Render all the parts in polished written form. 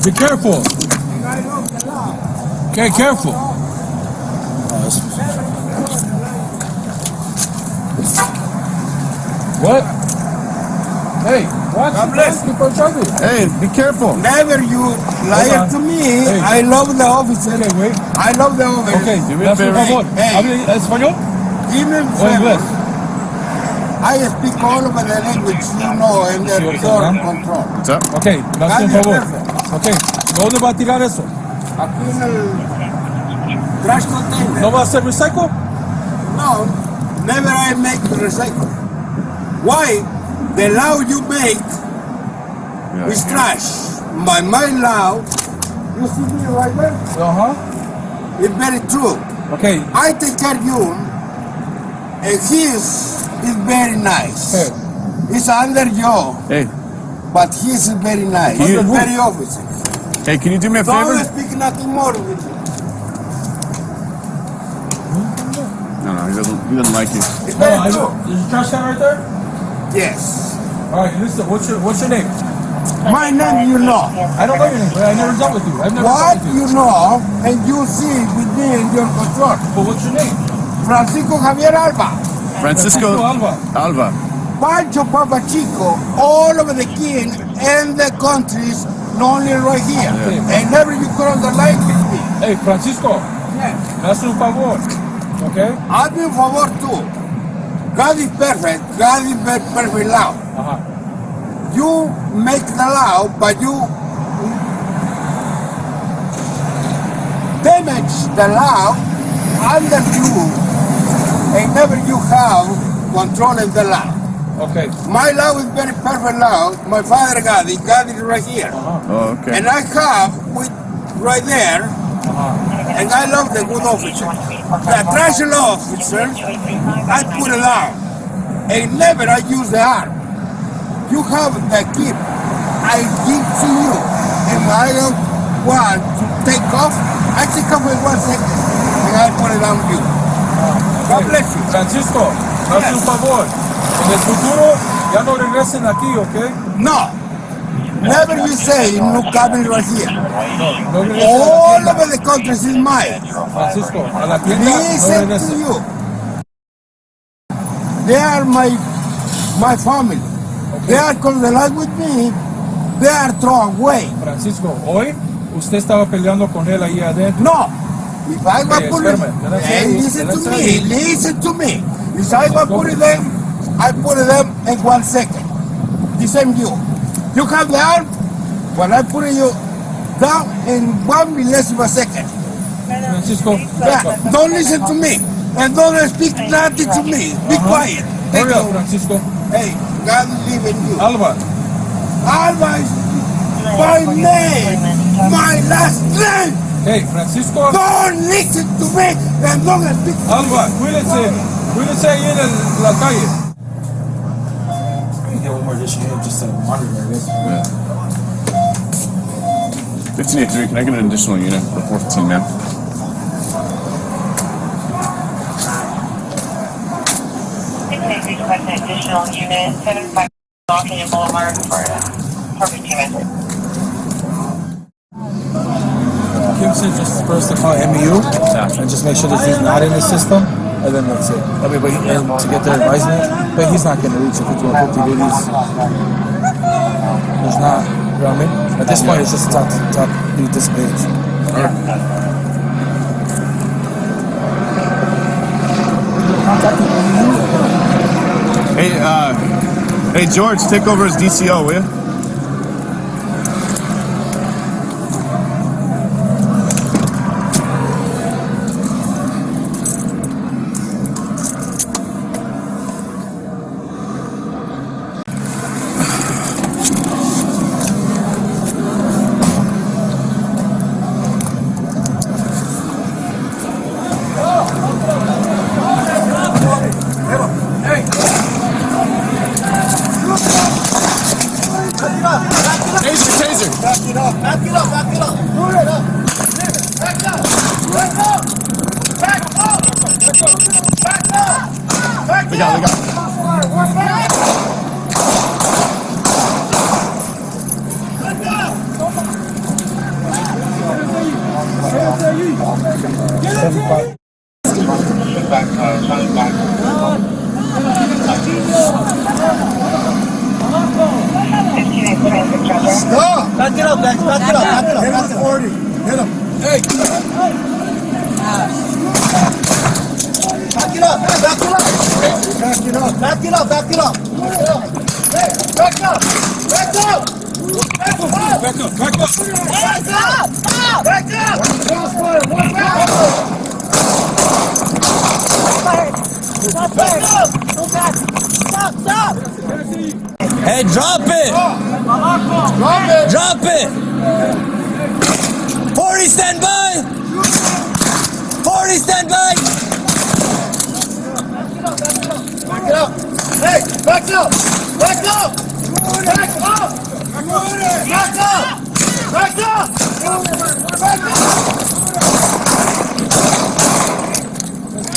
Be careful. Okay, careful. What? Hey, what? God bless. Hey, be careful. Never you lie to me. Hey. I love the officer. Okay, wait. I love the officer. Okay, Do me a por favor. favor. Hey. ¿Habla español Give me a o favor. inglés? I speak all of the language you know in the Sí, door ¿verdad? control. What's up? Ok, me hace un favor. Ok, ¿dónde va a tirar eso? Aquí en el trash container. ¿No va a ser recycle? No, never I make the recycle. Why? The law you make is trash. My law, you see me right there? Ajá. It's very true. Ok, I take care of you, and his is very nice. Hey. It's under you, Hey, but his is very nice. Can you- He's very officer. hey, can you do me a favor? Don't speak nothing more with you. No, he doesn't like you. It's no, very true. is your trash can right there? Yes. All right, listen, what's your name? My name you know. I don't know your name, but I never dealt with you. I've never What dealt with you. you know, and you see with me in your control. But what's your name? Francisco Javier Alba. Francisco Alba. Alba. Pancho Papa Chico, all over the king and the countries, not only right here. Yeah. And never you cross the line with me. Hey, Francisco, Yes. me hace un favor, okay? Hazme un favor tú. God is perfect. God is perfect law. Ajá. You make the law, but you damage the law under you, and never you have control of the law. Okay. My law is very perfect law. My father God is right here. Oh, okay. And I have with right there, and I love the good officer. The trash law officer, I put it down. And never I use the arm. You have the gift. I give to you. And I don't want to take off. I take off in 1 second. And I put it on you. God bless you. Francisco, me hace un favor. En el futuro, ya no regresen aquí, okay? No. Never you say no coming right here. No regresen All a la over the countries is mine. tienda. Francisco, a la tienda no Listen to regresen. you. They are my family. They are come the life with me. They are thrown away. Francisco, hoy usted estaba peleando con él ahí adentro. No. If I Hey, will put it, espérame, hey, listen to me. Listen to me. If I will put it them, I put it them in 1 second. The same you. You have the arm. When I put you down in 1 millesime of a second. Francisco, Yeah, don't listen to me. And don't speak nothing to me. Be quiet. Thank hurry up, you. Francisco. Hey, God live in you. Alba, Alba is my name. My last name. hey, Francisco. Don't listen to me and don't speak to Alba, me. cuídense ahí en la calle. Get one more dish here, just to monitor this. Yeah. 1583, can I get an additional unit for 14, man? Request an additional unit, 75 Laurel Canyon Boulevard for 15 minutes. Kim said just first to call MEU and just make sure that he's not in the system, and then that's it. I mean, and to get their advisement, but he's not going to reach the 5150 duties. There's not, you know what I mean? At this point, it's just top, be disengaged. Hey, George, take over as DCO, will you? Taser! Back it up. Back it up. Back it up. Move it up. Back it up. Back up. Back up. Back up. Back We got it. Stop! Back it up, back it up, back it up. Hit him 40. Hit him. Hey! Back it up, back it up. Back it up, back it up, back it up. Hey, back up, back up. Back up, back up, back up. Back up, back up. Stop, stop. Hey, drop it! Drop it. Drop it! 40 stand by! 40 stand by! Back it up. Hey, back up. Back up. Back up. Back up. Back up. Back up.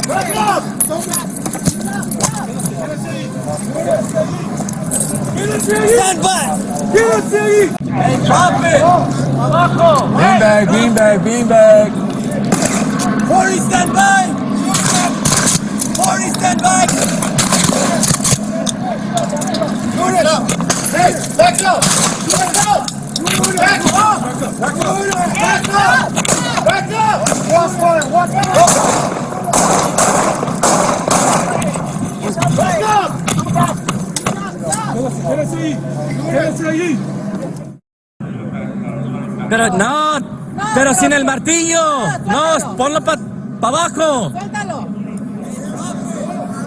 Back up. Stand by! Hey, drop it. Beanbag, beanbag, beanbag. 40 stand by! 40 stand by! Shoot it up. Hey, back up. Back up. Back up. Back up. Back up. Watch fire. Watch fire. Back up. Pero no, pero sin el martillo. No, ponlo para abajo. Suéltalo.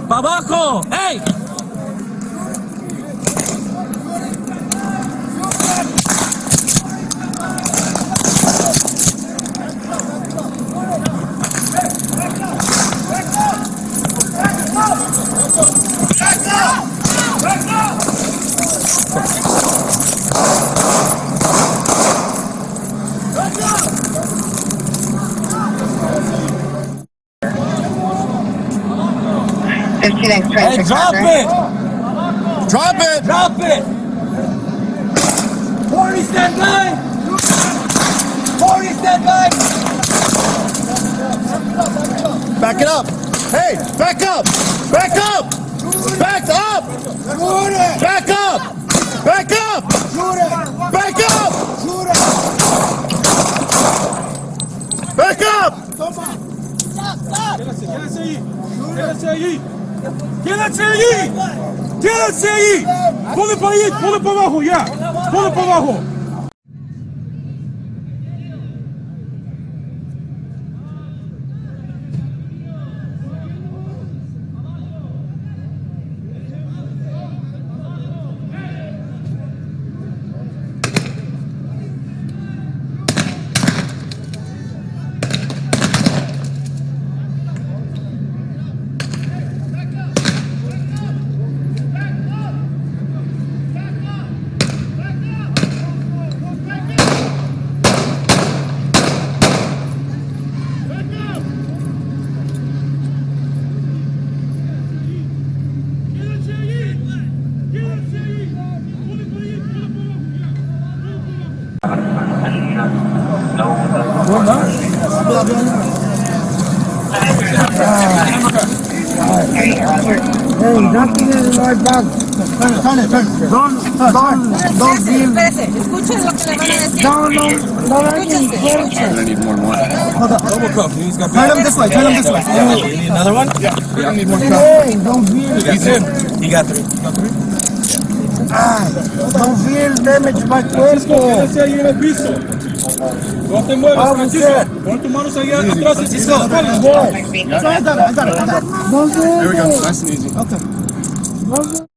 Para abajo. ¡Ey! Hey, drop it! Drop it. Drop it! 40 stand by! 40 stand by! Back it up. Hey, back up. Back up. Back up. Back up. Back up. Back up. Back up. Quédate ahí. Quédate ahí. Ponle para ahí, ponle para abajo, ya. Ponle para abajo. Espérese, escuchen lo que le van a decir. I need more than one. Turn him this way, turn him this way. Another one? I need more cup. He's in. You got three. Don't feel damage my cuerpo. Quédate ahí en el piso. No te muevas, Francisco. Pon tus manos ahí atrás. Francisco. There we go. Nice and easy.